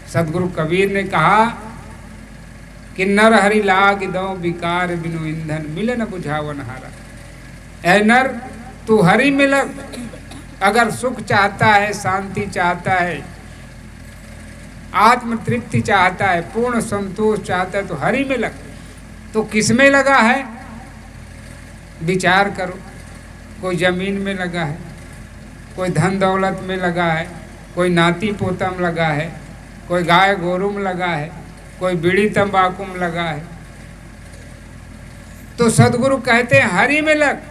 सदगुरु कबीर ने कहा कि नर हरि लाग दो विकार बिनु ईंधन मिले न बुझावन हारा। ऐ नर तू हरि में लग, अगर सुख चाहता है, शांति चाहता है, आत्म तृप्ति चाहता है, पूर्ण संतोष चाहता है तो हरि में लग। तो किस में लगा है विचार करो। कोई जमीन में लगा है, कोई धन दौलत में लगा है, कोई नाती पोता में लगा है, कोई गाय गोरू में लगा है, कोई बीड़ी तंबाकू में लगा है। तो सदगुरु कहते हैं हरि में लग।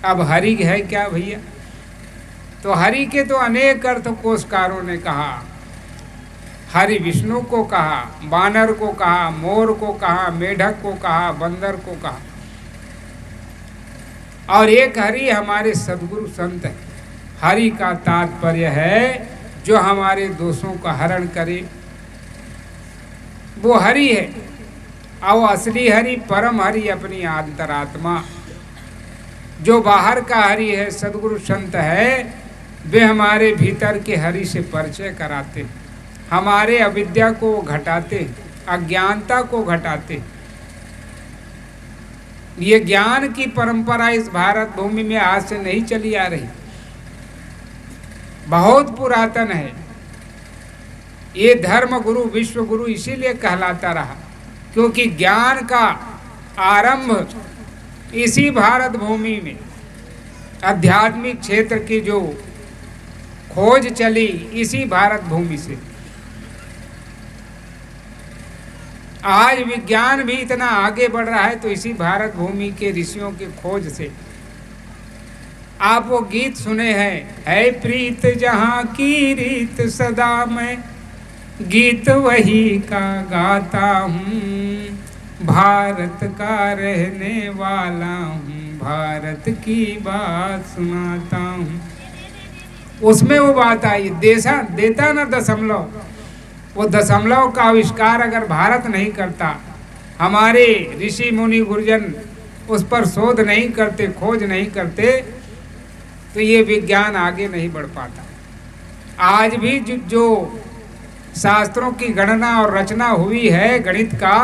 अब हरि है क्या भैया? तो हरि के तो अनेक अर्थ कोशकारों ने कहा। हरि विष्णु को कहा, बानर को कहा, मोर को कहा, मेढक को कहा, बंदर को कहा, और एक हरि हमारे सदगुरु संत है। हरि का तात्पर्य है जो हमारे दोषों का हरण करे, वो हरि है। और असली हरि, परम हरि अपनी अंतरात्मा, जो बाहर का हरि है, सदगुरु संत है, वे हमारे भीतर के हरि से परिचय कराते, हमारे अविद्या को घटाते, अज्ञानता को घटाते। ये ज्ञान की परंपरा इस भारत भूमि में आज से नहीं चली आ रही, बहुत पुरातन है। ये धर्म गुरु, विश्व गुरु इसीलिए कहलाता रहा क्योंकि ज्ञान का आरंभ इसी भारत भूमि में, आध्यात्मिक क्षेत्र की जो खोज चली इसी भारत भूमि से। आज विज्ञान भी इतना आगे बढ़ रहा है तो इसी भारत भूमि के ऋषियों की खोज से। आप वो गीत सुने हैं, है प्रीत जहाँ की रीत सदा मैं गीत वही का गाता हूँ, भारत का रहने वाला हूँ, भारत की बात सुनाता हूँ। उसमें वो बात आई, देता ना दशमलव, वो दशमलव का आविष्कार अगर भारत नहीं करता, हमारे ऋषि मुनि गुरुजन उस पर शोध नहीं करते, खोज नहीं करते, तो ये विज्ञान आगे नहीं बढ़ पाता। आज भी जो शास्त्रों की गणना और रचना हुई है गणित का,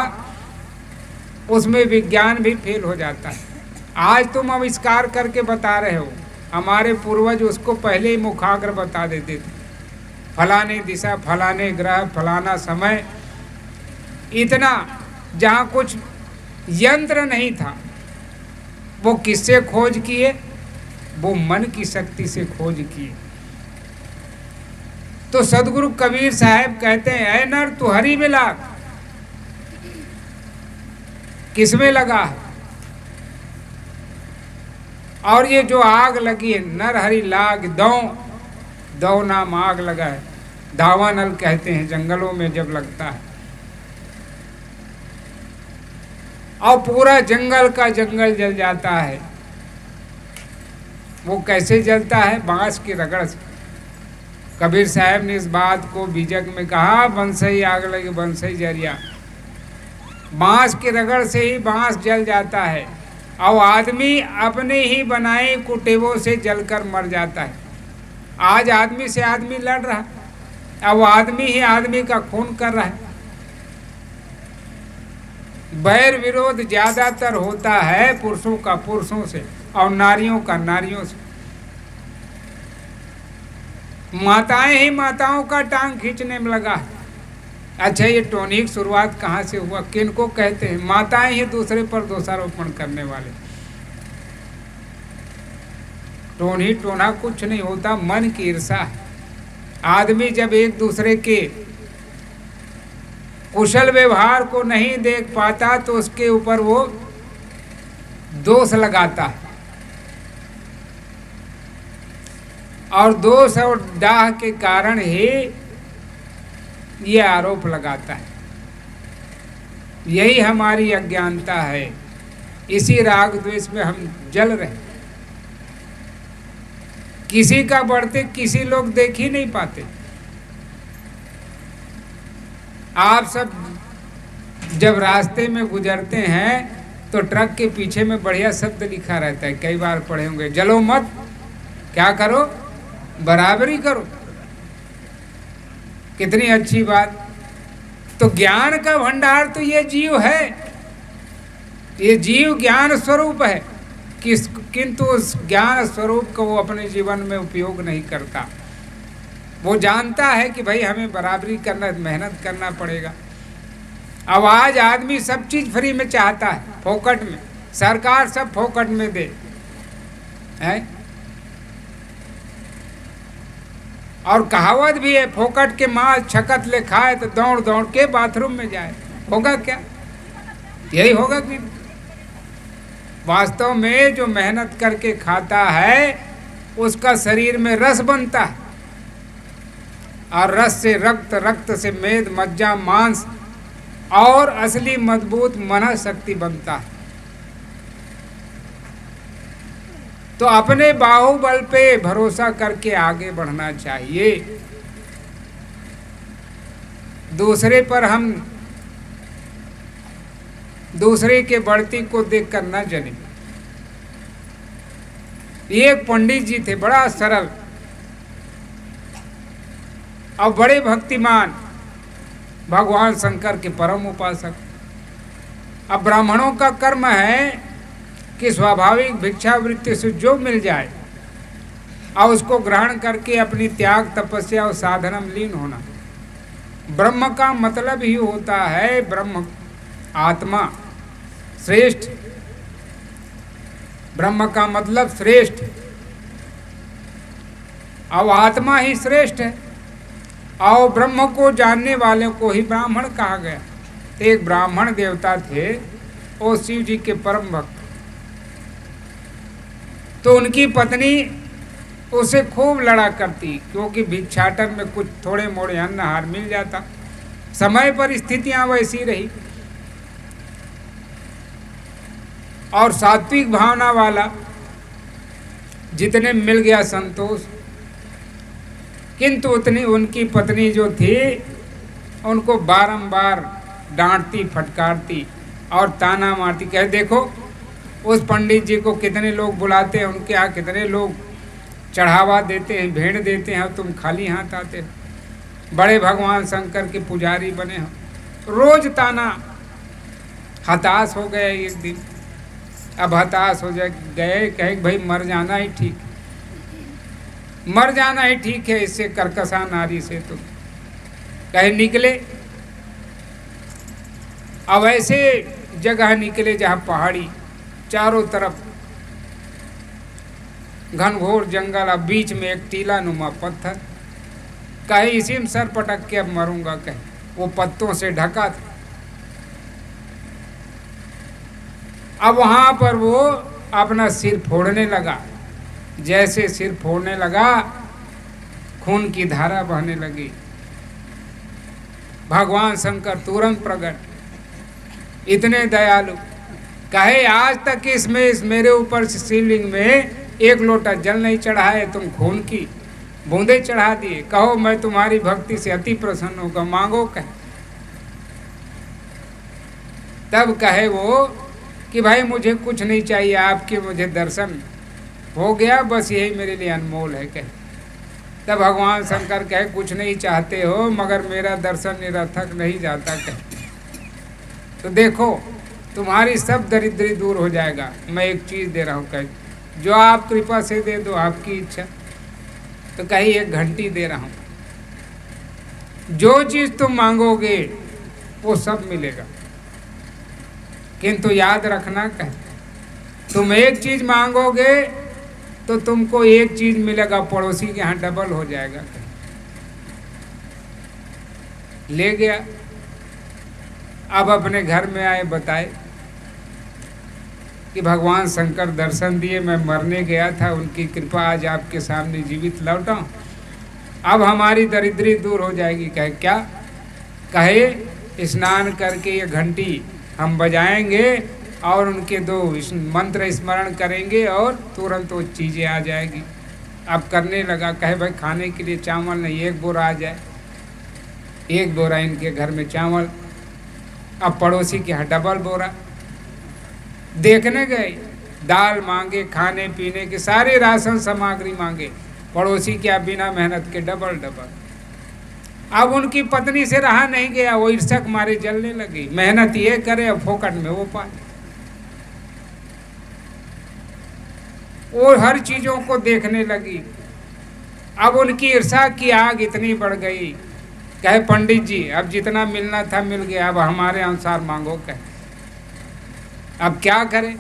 उसमें विज्ञान भी फेल हो जाता है। आज तुम आविष्कार करके बता रहे हो, हमारे पूर्वज उसको पहले ही मुखाग्र बता देते थे, फलाने दिशा, फलाने ग्रह, फलाना समय। इतना जहाँ कुछ यंत्र नहीं था, वो किससे खोज किए? वो मन की शक्ति से खोज किए। तो सदगुरु कबीर साहब कहते हैं, ऐ नर तू हरि में लाग। किस में लगा है? और ये जो आग लगी है, नर हरि लाग दो नाम आग लगा है, दावानल कहते हैं जंगलों में जब लगता है, और पूरा जंगल का जंगल जल जाता है। वो कैसे जलता है? बांस की रगड़ से। कबीर साहब ने इस बात को बीजक में कहा, बंसई आग लगे बंसई जरिया। बांस की रगड़ से ही बांस जल जाता है, और आदमी अपने ही बनाए कुटेवों से जलकर मर जाता है। आज आदमी से आदमी लड़ रहा है, अब आदमी ही आदमी का खून कर रहा है। बैर विरोध ज्यादातर होता है पुरुषों का पुरुषों से और नारियों का नारियों से। माताएं ही माताओं का टांग खींचने में लगा है। अच्छा, ये टोनी की शुरुआत कहाँ से हुआ? किनको कहते हैं? माताएं ही दूसरे पर दोषारोपण करने वाले। टोनी टोना कुछ नहीं होता, मन की ईर्षा है। आदमी जब एक दूसरे के कुशल व्यवहार को नहीं देख पाता तो उसके ऊपर वो दोष लगाता है, और दोष और डाह के कारण ही ये आरोप लगाता है। यही हमारी अज्ञानता है, इसी राग द्वेष में हम जल रहे। किसी का बढ़ते किसी लोग देख ही नहीं पाते। आप सब जब रास्ते में गुजरते हैं तो ट्रक के पीछे में बढ़िया शब्द लिखा रहता है, कई बार पढ़े होंगे, जलो मत, क्या करो? बराबरी करो। कितनी अच्छी बात। तो ज्ञान का भंडार तो ये जीव है, ये जीव ज्ञान स्वरूप है, किंतु उस ज्ञान स्वरूप को वो अपने जीवन में उपयोग नहीं करता। वो जानता है कि भाई हमें बराबरी करना, मेहनत करना पड़ेगा। अब आज आदमी सब चीज फ्री में चाहता है, फोकट में, सरकार सब फोकट में दे है। और कहावत भी है, फोकट के माल छकत ले खाए तो दौड़ दौड़ के बाथरूम में जाए। होगा क्या? यही होगा कि वास्तव में जो मेहनत करके खाता है उसका शरीर में रस बनता है, और रस से रक्त, रक्त से मेद, मज्जा, मांस और असली मजबूत मन शक्ति बनता है। तो अपने बाहुबल पे भरोसा करके आगे बढ़ना चाहिए। दूसरे पर हम दूसरे के बढ़ती को देखकर न जले। एक पंडित जी थे, बड़ा सरल और बड़े भक्तिमान, भगवान शंकर के परम उपासक। अब ब्राह्मणों का कर्म है कि स्वाभाविक भिक्षावृत्ति से जो मिल जाए और उसको ग्रहण करके अपनी त्याग, तपस्या और साधना में लीन होना। ब्रह्म का मतलब ही होता है ब्रह्म, आत्मा श्रेष्ठ। ब्रह्म का मतलब श्रेष्ठ, और आत्मा ही श्रेष्ठ है, और ब्रह्म को जानने वाले को ही ब्राह्मण कहा गया। एक ब्राह्मण देवता थे, वो शिव जी के परम भक्त। तो उनकी पत्नी उसे खूब लड़ा करती, क्योंकि भिक्षाटन में कुछ थोड़े मोड़े अन्न आहार मिल जाता। समय पर स्थितियां वैसी रही, और सात्विक भावना वाला, जितने मिल गया संतोष। किंतु उतनी उनकी पत्नी जो थी उनको बारंबार डांटती, फटकारती और ताना मारती। कहे देखो उस पंडित जी को कितने लोग बुलाते हैं, उनके यहाँ कितने लोग चढ़ावा देते हैं, भेंट देते हैं, तुम खाली हाथ आते हो। बड़े भगवान शंकर के पुजारी बने हो। रोज ताना। हताश हो गए एक दिन। अब हताश हो गए, कहे भाई मर जाना ही ठीक, मर जाना ही ठीक है इससे कर्कशा नारी से। तो कहे निकले। अब ऐसे जगह निकले जहाँ पहाड़ी, चारों तरफ घनघोर जंगल, अब बीच में एक टीला नुमा पत्थर। कहे इसी में सर पटक के अब मरूंगा। कहे वो पत्तों से ढका था। अब वहां पर वो अपना सिर फोड़ने लगा। जैसे सिर फोड़ने लगा, खून की धारा बहने लगी। भगवान शंकर तुरंत प्रकट, इतने दयालु। कहे आज तक इसमें मेरे ऊपर शिवलिंग में एक लोटा जल नहीं चढ़ा है, तुम खून की बूंदे चढ़ा दिए। कहो मैं तुम्हारी भक्ति से अति प्रसन्न होगा, मांगो। कहे तब कहे वो कि भाई मुझे कुछ नहीं चाहिए, आपके मुझे दर्शन हो गया, बस यही मेरे लिए अनमोल है। कहे तब भगवान शंकर कहे कुछ नहीं चाहते हो, मगर मेरा दर्शन निरर्थक नहीं जाता। कहे तो देखो तुम्हारी सब दरिद्री दूर हो जाएगा, मैं एक चीज दे रहा हूँ। कहे जो आप कृपा से दे दो, आपकी इच्छा। तो कही एक घंटी दे रहा हूँ, जो चीज तुम मांगोगे वो सब मिलेगा। किंतु याद रखना, कहे तुम एक चीज मांगोगे तो तुमको एक चीज मिलेगा, पड़ोसी के यहाँ डबल हो जाएगा। ले गया। अब अपने घर में आए, बताए कि भगवान शंकर दर्शन दिए, मैं मरने गया था, उनकी कृपा आज आपके सामने जीवित लौटा हूं, अब हमारी दरिद्री दूर हो जाएगी। कहे क्या? कहे स्नान करके ये घंटी हम बजाएंगे और उनके दो मंत्र स्मरण करेंगे और तुरंत वो चीज़ें आ जाएगी। अब करने लगा। कहे भाई खाने के लिए चावल नहीं, एक बोरा आ जाए। एक बोरा इनके घर में चावल, अब पड़ोसी के यहाँ डबल बोरा। देखने गए, दाल मांगे, खाने पीने के सारे राशन सामग्री मांगे, पड़ोसी के यहाँ बिना मेहनत के डबल डबल। अब उनकी पत्नी से रहा नहीं गया, वो ईर्ष्या के मारे जलने लगी। मेहनत ये करे और फोकट में वो पाए। वो हर चीजों को देखने लगी। अब उनकी ईर्ष्या की आग इतनी बढ़ गई, कहे पंडित जी अब जितना मिलना था मिल गया, अब हमारे अनुसार मांगो। कहे अब क्या करें,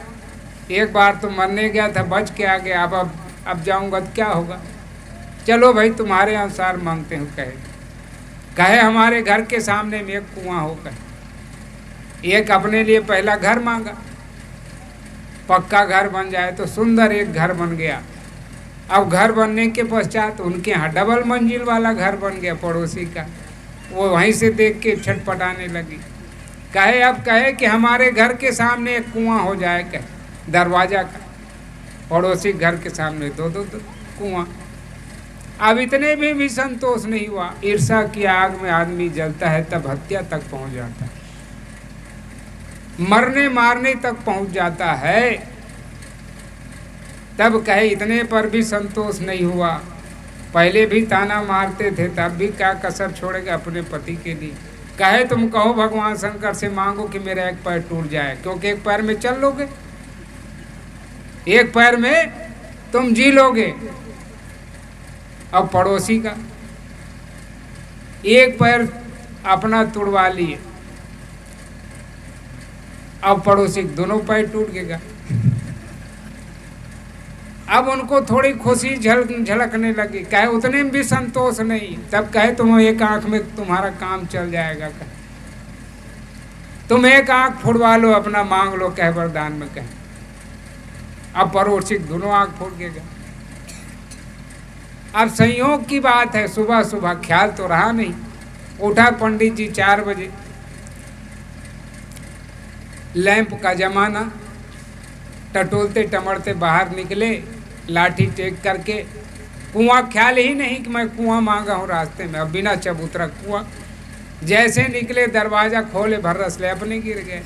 एक बार तो मरने गया था, बच के आ गया, अब जाऊंगा तो क्या होगा। चलो भाई तुम्हारे अनुसार मांगते हो। कहे हमारे घर के सामने में एक कुआं हो। कहे एक अपने लिए पहला घर मांगा, पक्का घर बन जाए तो सुंदर एक घर बन गया। अब घर बनने के पश्चात उनके यहाँ डबल मंजिल वाला घर बन गया पड़ोसी का। वो वहीं से देख के छटपटाने लगी। कहे अब कहे कि हमारे घर के सामने एक कुआं हो जाए, कहे दरवाजा का, पड़ोसी घर के सामने दो कुआं। अब इतने में भी संतोष नहीं हुआ। ईर्ष्या की आग में आदमी जलता है, तब हत्या तक पहुंच जाता है, मरने मारने तक पहुंच जाता है। तब कहे इतने पर भी संतोष नहीं हुआ। पहले भी ताना मारते थे, तब भी क्या कसर छोड़ेगा अपने पति के लिए। कहे तुम कहो भगवान शंकर से मांगो कि मेरा एक पैर टूट जाए, क्योंकि एक पैर में चल लोगे, एक पैर में तुम जी लोगे। अब पड़ोसी का एक पैर अपना तुड़वा लिए, अब पड़ोसी दोनों पैर टूट गएगा। अब उनको थोड़ी खुशी झलकने लगी। कहे उतने में भी संतोष नहीं। तब कहे तुम एक आंख में तुम्हारा काम चल जाएगा। कहे तुम एक आंख फुड़वा लो, अपना मांग लो, कहे वरदान में। कहे अब पड़ोसी दोनों आंख फूट गएगा। अब संयोग की बात है, सुबह सुबह ख्याल तो रहा नहीं। उठा पंडित जी 4 बजे, लैंप का जमाना, टटोलते टमड़ते बाहर निकले, लाठी टेक करके। कुआं ख्याल ही नहीं कि मैं कुआं मांगा हूँ रास्ते में। अब बिना चबूतरा कुआं, जैसे निकले दरवाजा खोले, भर्रस ले अपने गिर गए।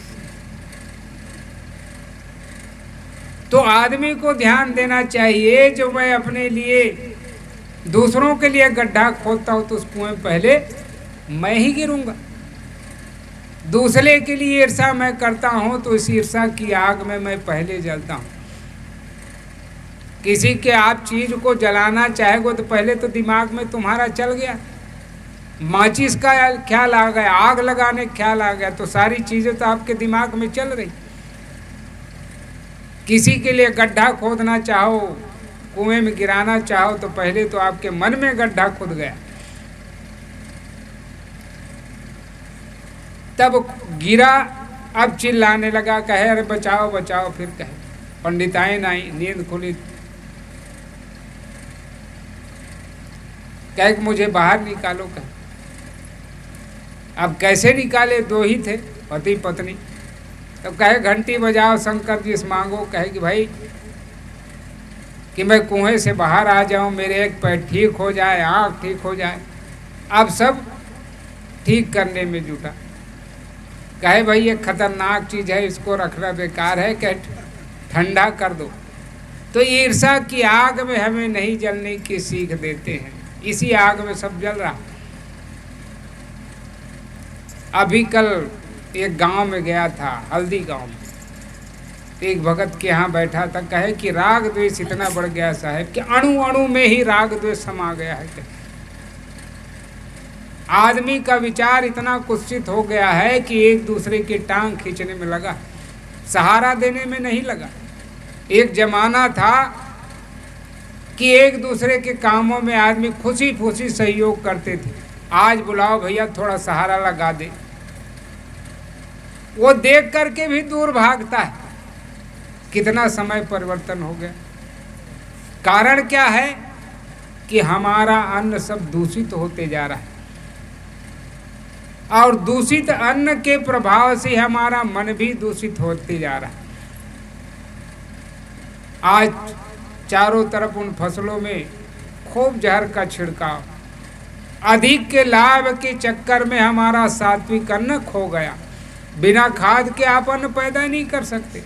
तो आदमी को ध्यान देना चाहिए, जो मैं अपने लिए दूसरों के लिए गड्ढा खोदता हूँ तो उस कुएं में पहले मैं ही गिरूंगा। दूसरे के लिए ईर्ष्या मैं करता हूं तो इस ईर्ष्या की आग में मैं पहले जलता हूं। किसी के आप चीज को जलाना चाहेगो तो पहले तो दिमाग में तुम्हारा चल गया, माचिस का ख्याल आ गया, आग लगाने का ख्याल आ गया, तो सारी चीजें तो आपके दिमाग में चल रही। किसी के लिए गड्ढा खोदना चाहो, कुएं में गिराना चाहो, तो पहले तो आपके मन में गड्ढा खुद गया, तब गिरा। अब चिल्लाने लगा, कहे अरे बचाओ बचाओ। फिर कहे पंडिताइन आई, नींद खुली, कहे कि मुझे बाहर निकालो। कहे अब कैसे निकाले, 2 ही थे पति पत्नी। तब कहे घंटी बजाओ, शंकर जी से मांगो। कहे कि भाई कि मैं कुएं से बाहर आ जाऊं, मेरे एक पैर ठीक हो जाए, आँख ठीक हो जाए। अब सब ठीक करने में जुटा। कहे भाई ये खतरनाक चीज है, इसको रखना बेकार है, कहे ठंडा कर दो। तो ईर्ष्या की आग में हमें नहीं जलने की सीख देते हैं, इसी आग में सब जल रहा। अभी कल एक गांव में गया था, हल्दी गांव में, एक भगत के यहाँ बैठा था। कहे कि राग द्वेष इतना बढ़ गया साहब कि अणु अणु में ही राग द्वेष समा गया है। आदमी का विचार इतना कुत्सित हो गया है कि एक दूसरे की टांग खींचने में लगा, सहारा देने में नहीं लगा। एक जमाना था कि एक दूसरे के कामों में आदमी खुशी खुशी सहयोग करते थे। आज बुलाओ भैया थोड़ा सहारा लगा दे, वो देख करके भी दूर भागता है। कितना समय परिवर्तन हो गया। कारण क्या है कि हमारा अन्न सब दूषित होते जा रहा है, और दूषित अन्न के प्रभाव से हमारा मन भी दूषित होते जा रहा है। आज चारों तरफ उन फसलों में खूब जहर का छिड़काव, अधिक के लाभ के चक्कर में हमारा सात्विक अन्न खो गया। बिना खाद के आप अन्न पैदा नहीं कर सकते,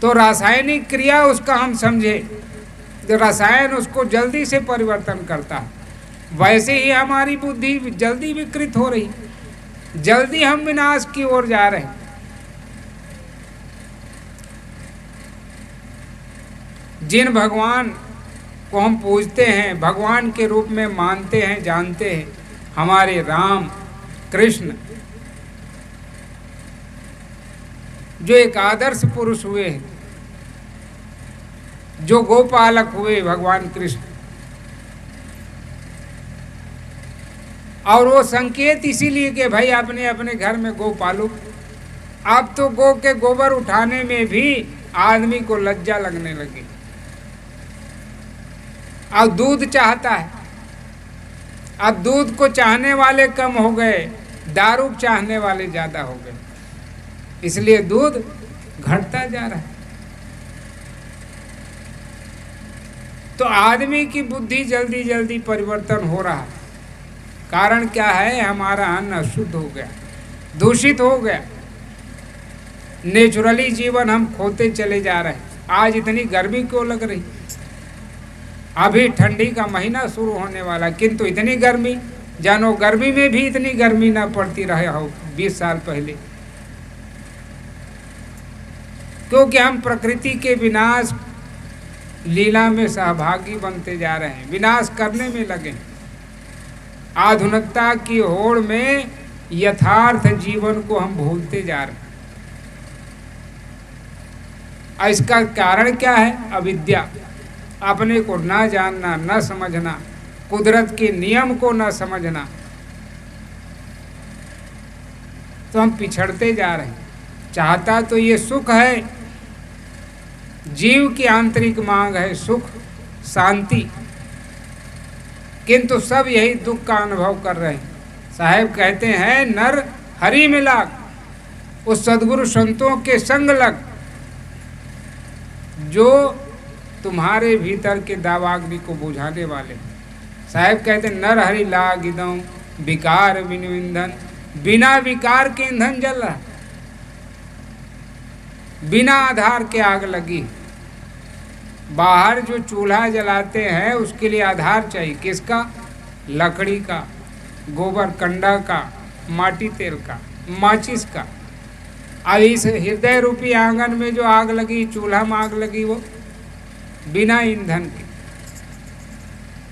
तो रासायनिक क्रिया उसका हम समझे, जो रसायन उसको जल्दी से परिवर्तन करता है। वैसे ही हमारी बुद्धि जल्दी विकृत हो रही, जल्दी हम विनाश की ओर जा रहे हैं। जिन भगवान को हम पूजते हैं, भगवान के रूप में मानते हैं, जानते हैं, हमारे राम कृष्ण जो एक आदर्श पुरुष हुए हैं, जो गोपालक हुए भगवान कृष्ण, और वो संकेत इसीलिए कि भाई अपने अपने घर में गो पालो। अब तो गो के गोबर उठाने में भी आदमी को लज्जा लगने लगी। अब दूध चाहता है, अब दूध को चाहने वाले कम हो गए, दारू चाहने वाले ज्यादा हो गए, इसलिए दूध घटता जा रहा है। तो आदमी की बुद्धि जल्दी जल्दी परिवर्तन हो रहा है। कारण क्या है? हमारा अन्न अशुद्ध हो गया, दूषित हो गया, नेचुरली जीवन हम खोते चले जा रहे हैं। आज इतनी गर्मी क्यों लग रही? अभी ठंडी का महीना शुरू होने वाला, किंतु इतनी गर्मी, जानो गर्मी में भी इतनी गर्मी ना पड़ती रहे हो 20 साल पहले। क्योंकि हम प्रकृति के विनाश लीला में सहभागी बनते जा रहे हैं, विनाश करने में लगे। आधुनिकता की होड़ में यथार्थ जीवन को हम भूलते जा रहे हैं। इसका कारण क्या है? अविद्या, अपने को ना जानना, न समझना, कुदरत के नियम को न समझना, तो हम पिछड़ते जा रहे हैं। चाहता तो ये सुख है, जीव की आंतरिक मांग है सुख शांति, किंतु सब यही दुख का अनुभव कर रहे हैं। साहेब कहते हैं, नर हरि में लाग, उस सद्गुरु संतों के संग लग जो तुम्हारे भीतर के दावाग्नि को बुझाने वाले। साहेब कहते हैं, नर हरि लाग इदम विकार बिनु ईंधन, बिना विकार के ईंधन जल रहा, बिना आधार के आग लगी। बाहर जो चूल्हा जलाते हैं उसके लिए आधार चाहिए, किसका? लकड़ी का, गोबर कंडा का, माटी तेल का, माचिस का। अब इस हृदय रूपी आंगन में जो आग लगी, चूल्हा में आग लगी, वो बिना ईंधन के,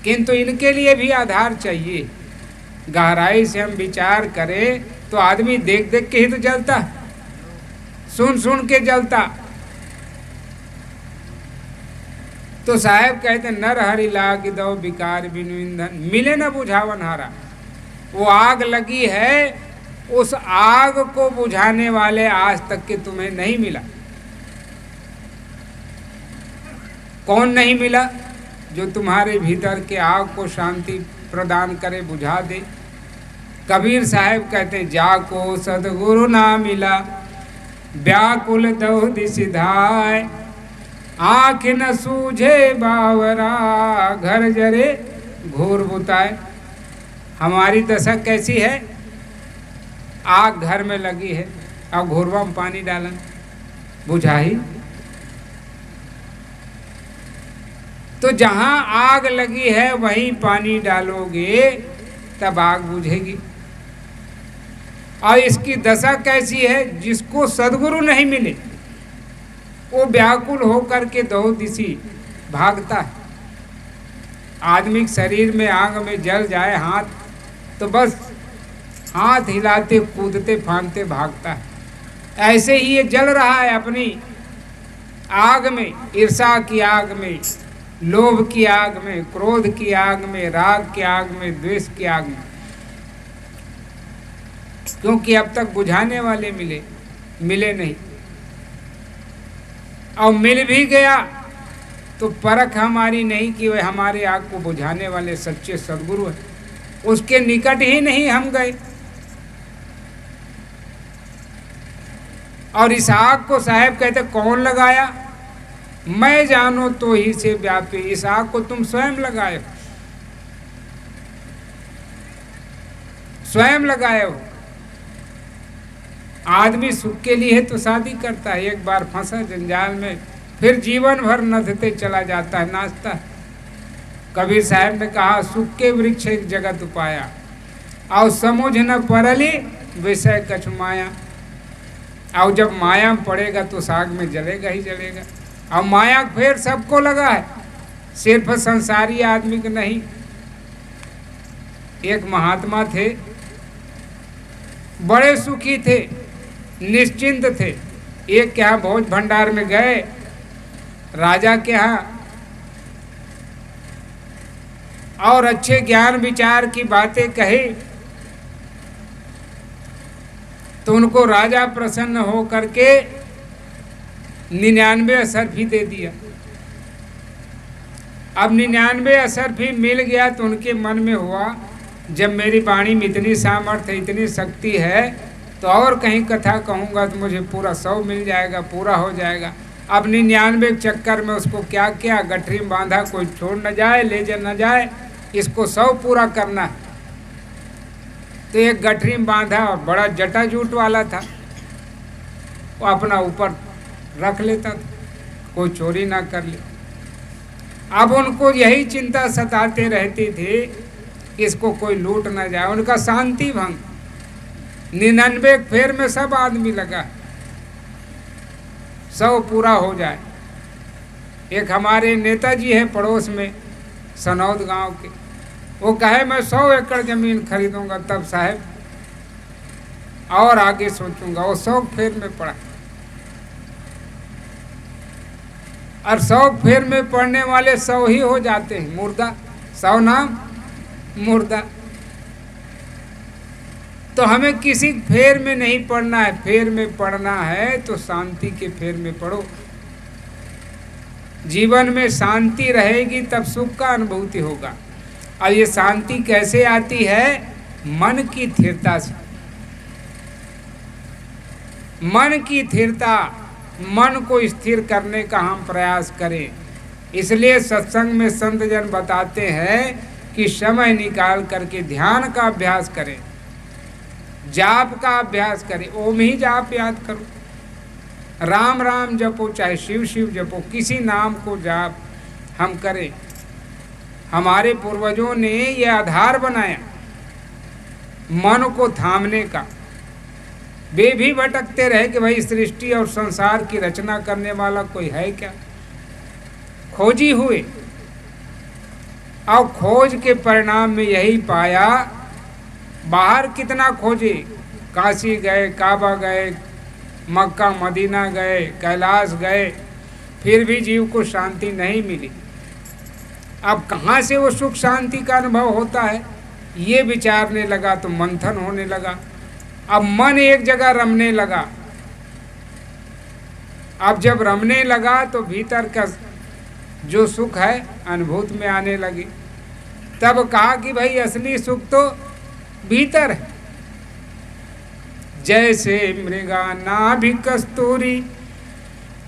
किंतु इनके लिए भी आधार चाहिए। गहराई से हम विचार करें तो आदमी देख देख के ही तो जलता, सुन सुन के जलता। तो साहेब कहते नर हरि लाग दो विकार बिनु ईंधन, मिले न बुझावन हारा। वो आग लगी है, उस आग को बुझाने वाले आज तक के तुम्हें नहीं मिला। कौन नहीं मिला? जो तुम्हारे भीतर के आग को शांति प्रदान करे, बुझा दे। कबीर साहब कहते हैं, जाको सदगुरु ना मिला, व्याकुल दो दिस धाय, आँख न सूझे बावरा, घर जरे घूर बुताए। हमारी दशा कैसी है? आग घर में लगी है, अब घूरवा में पानी डालन, बुझाई। तो जहां आग लगी है वहीं पानी डालोगे तब आग बुझेगी। और इसकी दशा कैसी है? जिसको सद्गुरु नहीं मिले वो व्याकुल होकर के दो दिशी भागता है। आदमी शरीर में आग में जल जाए हाथ, तो बस हाथ हिलाते कूदते फांदते भागता है। ऐसे ही ये जल रहा है अपनी आग में, ईर्षा की आग में, लोभ की आग में, क्रोध की आग में, राग की आग में, द्वेष की आग में। क्योंकि अब तक बुझाने वाले मिले नहीं, और मिल भी गया तो परख हमारी नहीं कि वह हमारे आग को बुझाने वाले सच्चे सद्गुरु हैं, उसके निकट ही नहीं हम गए। और इस आग को साहब कहते कौन लगाया? मैं जानो तो ही से व्यापी। इस आग को तुम स्वयं लगाए हो, स्वयं लगाए हो। आदमी सुख के लिए तो शादी करता है, एक बार फंसा जंजाल में फिर जीवन भर नधते चला जाता है, नाचता है। कबीर साहब ने कहा सुख के वृक्ष एक जगत पाया, और समझ न परली विषय कछ माया। और जब माया में पड़ेगा तो साग में जलेगा ही जलेगा। और माया फिर सबको लगा है, सिर्फ संसारी आदमी को नहीं। एक महात्मा थे, बड़े सुखी थे, निश्चिंत थे। एक के यहाँ भोज भंडार में गए, राजा के यहाँ, और अच्छे ज्ञान विचार की बातें कही तो उनको राजा प्रसन्न हो करके 99 असरफी दे दिया। अब 99 असरफी मिल गया तो उनके मन में हुआ, जब मेरी वाणी में इतनी सामर्थ्य, इतनी शक्ति है, तो और कहीं कथा कहूँगा तो मुझे पूरा 100 मिल जाएगा, पूरा हो जाएगा। अब 99 चक्कर में उसको क्या किया, गठरी में बांधा, कोई छोड़ न जाए, ले जा न जाए, इसको 100 पूरा करना है। तो एक गठरी में बांधा, और बड़ा जटा जूट वाला था, वो अपना ऊपर रख लेता था, कोई चोरी ना कर ले। अब उनको यही चिंता सताते रहती थी कि इसको कोई लूट ना जाए। उनका शांति भंग। 99 फेर में सब आदमी लगा 100 पूरा हो जाए। एक हमारे नेताजी है पड़ोस में, सनौद गांव के, वो कहे मैं 100 एकड़ जमीन खरीदूंगा, तब साहब और आगे सोचूंगा। वो 100 फेर में पड़ा, और 100 फेर में पड़ने वाले 100 ही हो जाते हैं मुर्दा। 100 नाम मुर्दा। तो हमें किसी फेर में नहीं पड़ना है, फेर में पड़ना है तो शांति के फेर में पड़ो। जीवन में शांति रहेगी तब सुख का अनुभूति होगा। और ये शांति कैसे आती है? मन की स्थिरता से। मन की स्थिरता, मन को स्थिर करने का हम प्रयास करें। इसलिए सत्संग में संत जन बताते हैं कि समय निकाल करके ध्यान का अभ्यास करें, जाप का अभ्यास करें। ओम ही जाप याद करो, राम राम जपो, चाहे शिव शिव जपो, किसी नाम को जाप हम करें। हमारे पूर्वजों ने ये आधार बनाया मन को थामने का। वे भी भटकते रहे कि भाई सृष्टि और संसार की रचना करने वाला कोई है क्या? खोजी हुए, और खोज के परिणाम में यही पाया। बाहर कितना खोजे, काशी गए, काबा गए, मक्का मदीना गए, कैलाश गए, फिर भी जीव को शांति नहीं मिली। अब कहाँ से वो सुख शांति का अनुभव होता है, ये विचारने लगा तो मंथन होने लगा। अब मन एक जगह रमने लगा। अब जब रमने लगा तो भीतर का जो सुख है अनुभूत में आने लगी। तब कहा कि भाई असली सुख तो भीतर है। जैसे मृगा नाभि कस्तूरी,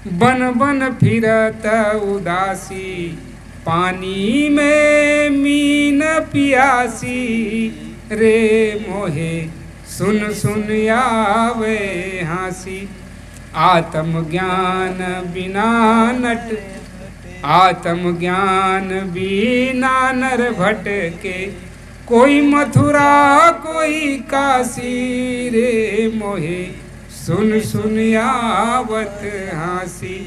बन बन फिरत उदासी, पानी में मीन पियासी, रे मोहे सुन सुन आवे हासी। आत्मज्ञान बिना नट, आत्मज्ञान बिना नर भटके, कोई मथुरा कोई काशी, रे मोहे सुन सुन आवत हासी।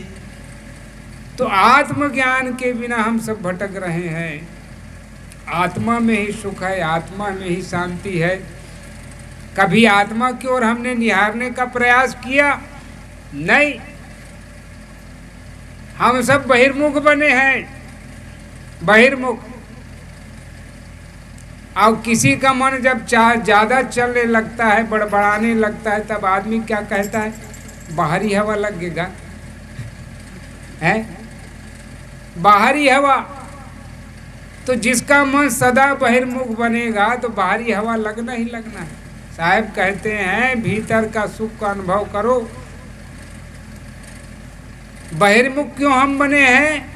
तो आत्मज्ञान के बिना हम सब भटक रहे हैं। आत्मा में ही सुख है, आत्मा में ही शांति है। कभी आत्मा की ओर हमने निहारने का प्रयास किया? नहीं। हम सब बहिर्मुख बने हैं, बहिर्मुख। और किसी का मन जब ज्यादा चलने लगता है, बड़बड़ाने लगता है, तब आदमी क्या कहता है? बाहरी हवा लगेगा, है बाहरी हवा। तो जिसका मन सदा बहिर्मुख बनेगा तो बाहरी हवा लगना ही लगना है। साहब कहते हैं भीतर का सुख का अनुभव करो। बहिर्मुख क्यों हम बने हैं?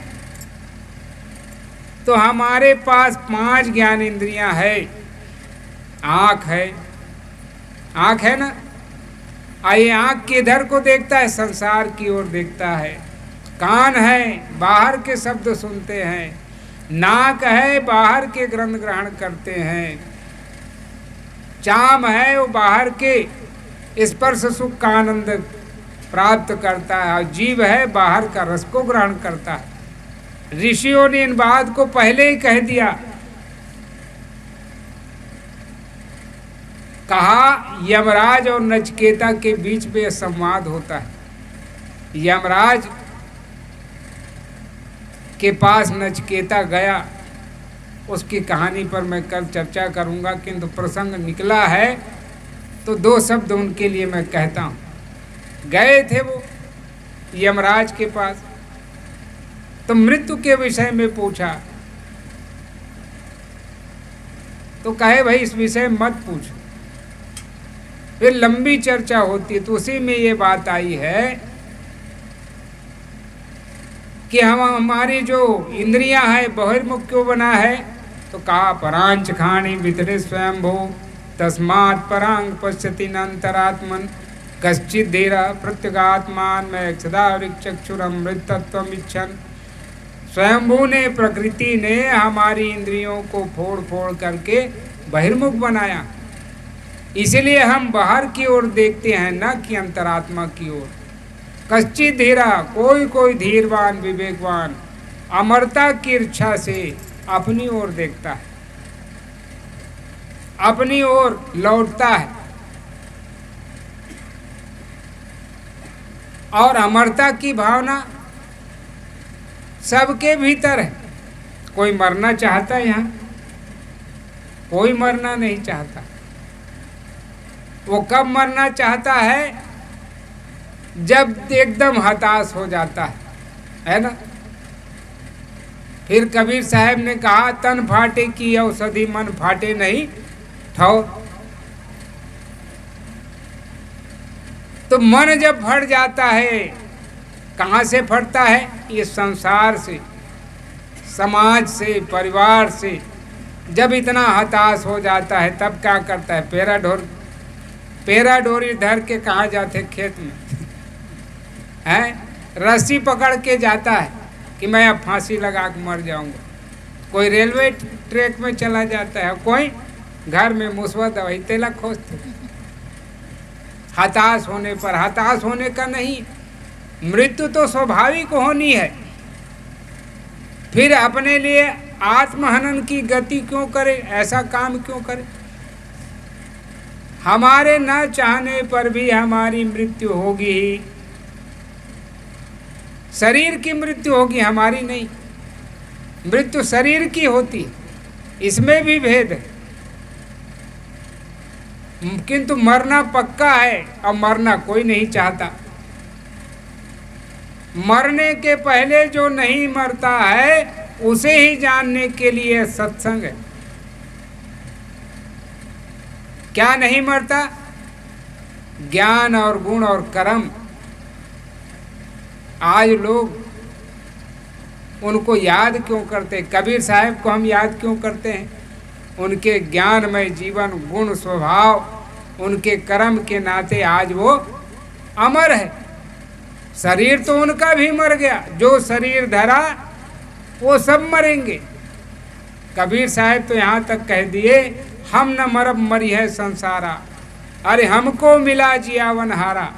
तो हमारे पास 5 ज्ञान इंद्रियां है। आँख है, आँख है ना? आइए, आँख किधर को देखता है? संसार की ओर देखता है। कान है, बाहर के शब्द सुनते हैं। नाक है बाहर के ग्रंथ ग्रहण करते हैं, चाम है वो बाहर के स्पर्श सुख का आनंद प्राप्त करता है, और जीव है बाहर का रस को ग्रहण करता है। ऋषियों ने इन बात को पहले ही कह दिया, कहा यमराज और नचिकेता के बीच में संवाद होता है। यमराज के पास नचिकेता गया, उसकी कहानी पर मैं कल चर्चा करूंगा, किंतु प्रसंग निकला है तो दो शब्द उनके लिए मैं कहता हूं। गए थे वो यमराज के पास, तो मृत्यु के विषय में पूछा, तो कहे भाई इस विषय मत पूछो, फिर लंबी चर्चा होती है। तो उसी में ये बात आई है कि हमारी जो इंद्रियां है बहिर्मुख क्यों बना है, तो कहा परांच खाणी भीतरे स्वयंभू तस्मात् परांग पश्यति न अंतरात्मन कश्चित धीरा प्रत्यगात्मान में सदा चक्षुरमृतत्वम इच्छन। स्वयंभू ने, प्रकृति ने हमारी इंद्रियों को फोड़ फोड़ करके बहिर्मुख बनाया, इसलिए हम बाहर की ओर देखते हैं, न कि अंतरात्मा की ओर। कश्चित धीरा, कोई कोई धीरवान विवेकवान अमरता की इच्छा से अपनी ओर देखता है, अपनी ओर लौटता है, और अमरता की भावना सबके भीतर है। कोई मरना चाहता है यहाँ? कोई मरना नहीं चाहता। वो कब मरना चाहता है? जब एकदम हताश हो जाता है ना। फिर कबीर साहब ने कहा, तन फाटे की औषधि मन फाटे नहीं ठौर। तो मन जब फट जाता है, कहाँ से फटता है? ये संसार से, समाज से, परिवार से। जब इतना हताश हो जाता है तब क्या करता है? पेरा डोरी धर के कहाँ जाते? खेत में है, रस्सी पकड़ के जाता है कि मैं अब फांसी लगा के मर जाऊंगा। कोई रेलवे ट्रैक में चला जाता है, कोई घर में मुसवा दवाई तेला खोजते। हताश होने पर, हताश होने का नहीं, मृत्यु तो स्वाभाविक होनी है। फिर अपने लिए आत्महनन की गति क्यों करे? ऐसा काम क्यों करे? हमारे न चाहने पर भी हमारी मृत्यु होगी ही। शरीर की मृत्यु होगी, हमारी नहीं। मृत्यु शरीर की होती, इसमें भी भेद है। किंतु मरना पक्का है, और मरना कोई नहीं चाहता। मरने के पहले जो नहीं मरता है उसे ही जानने के लिए सत्संग है। क्या नहीं मरता? ज्ञान और गुण और कर्म। आज लोग उनको याद क्यों करते? कबीर साहब को हम याद क्यों करते हैं? उनके ज्ञानमय जीवन, गुण, स्वभाव, उनके कर्म के नाते आज वो अमर है। शरीर तो उनका भी मर गया, जो शरीर धरा वो सब मरेंगे। कबीर साहब तो यहाँ तक कह दिए, हम न मरब मरी है संसारा, अरे हमको मिला जियावन हारा।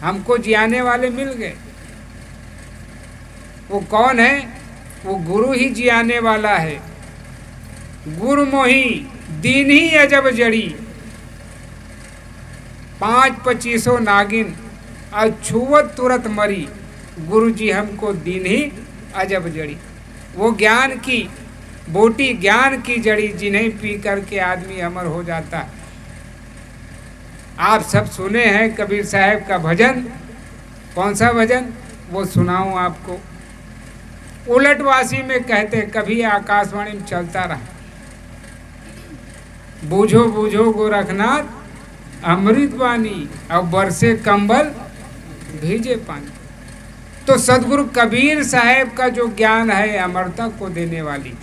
हमको जियाने वाले मिल गए। वो कौन है? वो गुरु ही जियाने वाला है। गुरु मोही दीन ही अजब जड़ी, 5-25 नागिन और छुवत तुरत मरी। गुरु जी हमको दीन ही अजब जड़ी। वो ज्ञान की बोटी, ज्ञान की जड़ी, जिन्हें पी करके आदमी अमर हो जाता है। आप सब सुने हैं कबीर साहब का भजन। कौन सा भजन? वो सुनाऊं आपको। उलटवासी में कहते, कभी आकाशवाणी में चलता रहा, बूझो बूझो गोरखनाथ अमृत वाणी, और बरसे कंबल भीजे पानी। तो सदगुरु कबीर साहब का जो ज्ञान है अमरता को देने वाली।